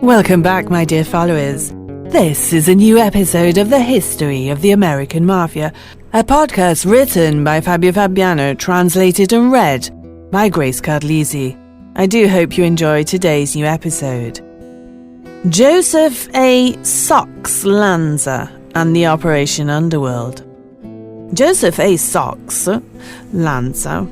Welcome back, my dear followers. This is a new episode of the History of the American Mafia, a podcast written by Fabio Fabiano, translated and read by Grace Cardlisi. I do hope you enjoy today's new episode. Joseph A. Socks Lanza and the Operation Underworld. Joseph A. Socks Lanza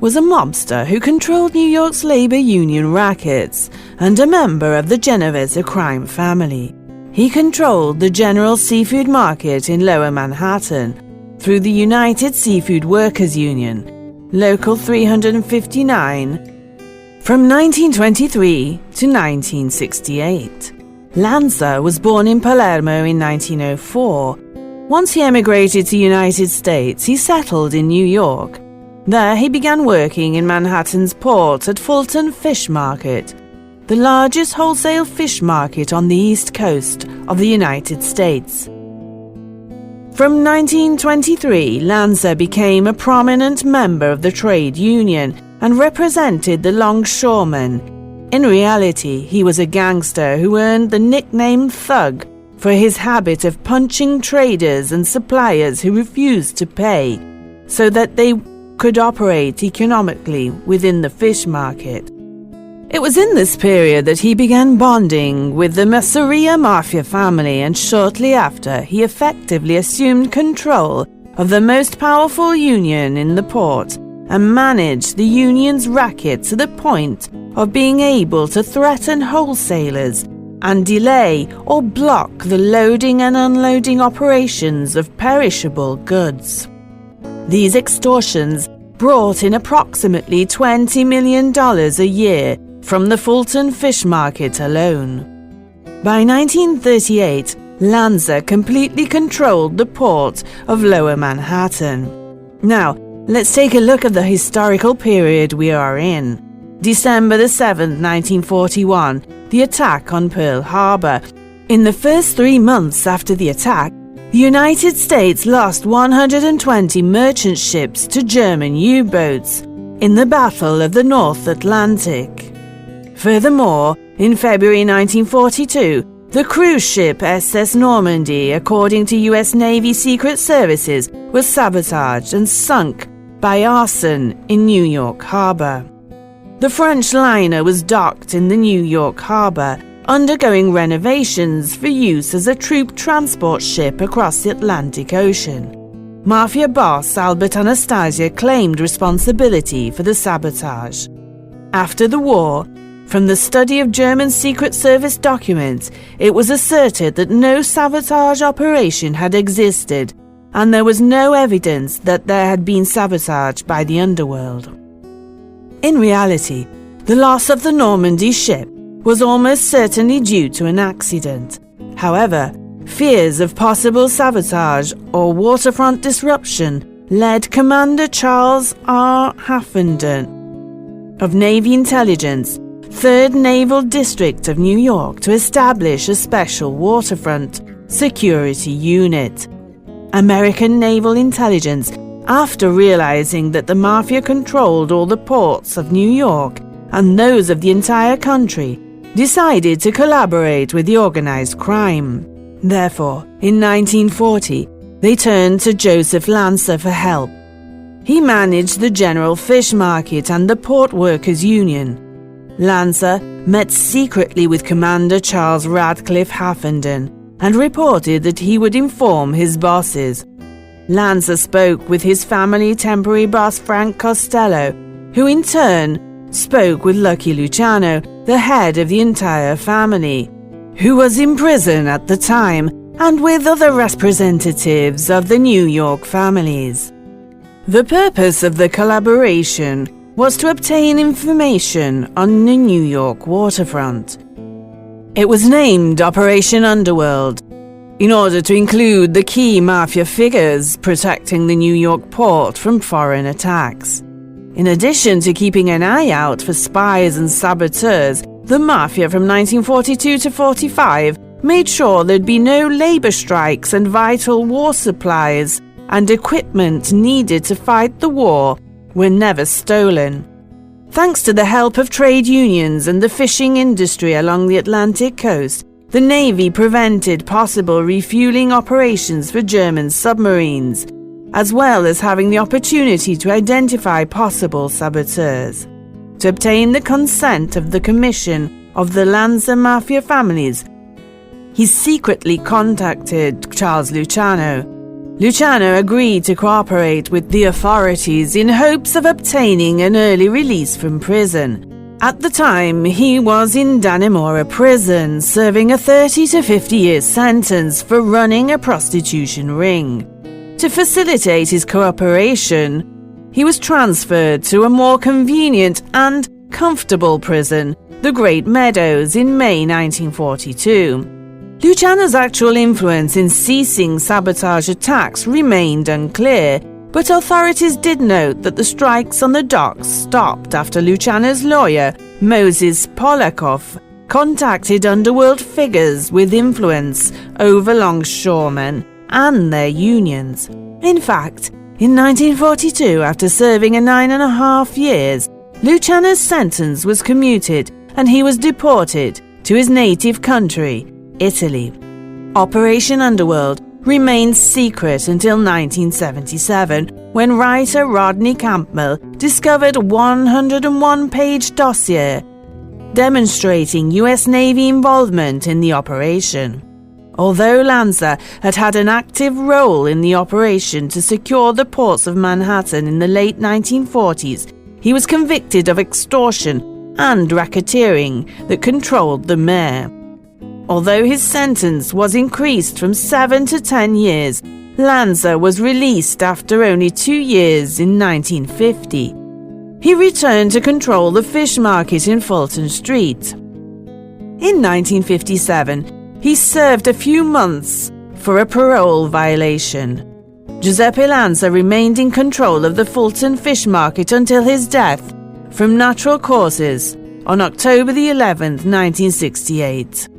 was a mobster who controlled New York's labor union rackets and a member of the Genovese crime family. He controlled the General Seafood Market in Lower Manhattan through the United Seafood Workers Union, Local 359, from 1923 to 1968. Lanza was born in Palermo in 1904. Once he emigrated to the United States, he settled in New York. There he began working in Manhattan's port at Fulton Fish Market, the largest wholesale fish market on the East Coast of the United States. From 1923, Lanza became a prominent member of the trade union and represented the longshoremen. In reality, he was a gangster who earned the nickname Thug for his habit of punching traders and suppliers who refused to pay so that they could operate economically within the fish market. It was in this period that he began bonding with the Masseria Mafia family, and shortly after he effectively assumed control of the most powerful union in the port and managed the union's racket to the point of being able to threaten wholesalers and delay or block the loading and unloading operations of perishable goods. These extortions brought in approximately $20 million a year from the Fulton Fish Market alone. By 1938, Lanza completely controlled the port of Lower Manhattan. Now, let's take a look at the historical period we are in. December the 7th, 1941, the attack on Pearl Harbor. In the first 3 months after the attack, the United States lost 120 merchant ships to German U-boats in the Battle of the North Atlantic. Furthermore, in February 1942, the cruise ship SS Normandy, according to U.S. Navy Secret Services, was sabotaged and sunk by arson in New York Harbor. The French liner was docked in the New York Harbor, undergoing renovations for use as a troop transport ship across the Atlantic Ocean. Mafia boss Albert Anastasia claimed responsibility for the sabotage. After the war, from the study of German Secret Service documents, it was asserted that no sabotage operation had existed, and there was no evidence that there had been sabotage by the underworld. In reality, the loss of the Normandy ship was almost certainly due to an accident. However, fears of possible sabotage or waterfront disruption led Commander Charles R. Haffenden of Navy Intelligence, 3rd Naval District of New York, to establish a special waterfront security unit. American Naval Intelligence, after realizing that the Mafia controlled all the ports of New York and those of the entire country, decided to collaborate with the organized crime. Therefore, in 1940, they turned to Joseph Lanza for help. He managed the General Fish Market and the Port Workers Union. Lanza met secretly with Commander Charles Radcliffe Haffenden and reported that he would inform his bosses. Lanza spoke with his family temporary boss Frank Costello, who in turn spoke with Lucky Luciano, the head of the entire family, who was in prison at the time, and with other representatives of the New York families. The purpose of the collaboration was to obtain information on the New York waterfront. It was named Operation Underworld in order to include the key Mafia figures protecting the New York port from foreign attacks. In addition to keeping an eye out for spies and saboteurs, the Mafia from 1942 to 45 made sure there'd be no labor strikes, and vital war supplies and equipment needed to fight the war were never stolen. Thanks to the help of trade unions and the fishing industry along the Atlantic coast, the Navy prevented possible refueling operations for German submarines, as well as having the opportunity to identify possible saboteurs. To obtain the consent of the Commission of the Lanza Mafia families, he secretly contacted Charles Luciano. Luciano agreed to cooperate with the authorities in hopes of obtaining an early release from prison. At the time, he was in Dannemora prison, serving a 30 to 50 year sentence for running a prostitution ring. To facilitate his cooperation, he was transferred to a more convenient and comfortable prison, the Great Meadows, in May 1942. Luciano's actual influence in ceasing sabotage attacks remained unclear, but authorities did note that the strikes on the docks stopped after Luciano's lawyer, Moses Polakov, contacted underworld figures with influence over longshoremen and their unions. In fact, in 1942, after serving 9.5 years, Luciano's sentence was commuted and he was deported to his native country, Italy. Operation Underworld remained secret until 1977, when writer Rodney Campbell discovered a 101-page dossier demonstrating U.S. Navy involvement in the operation. Although Lanza had had an active role in the operation to secure the ports of Manhattan in the late 1940s, he was convicted of extortion and racketeering that controlled the mayor. Although his sentence was increased from 7 to 10 years, Lanza was released after only 2 years in 1950. He returned to control the fish market in Fulton Street. In 1957, he served a few months for a parole violation. Giuseppe Lanza remained in control of the Fulton fish market until his death from natural causes on October the 11th, 1968.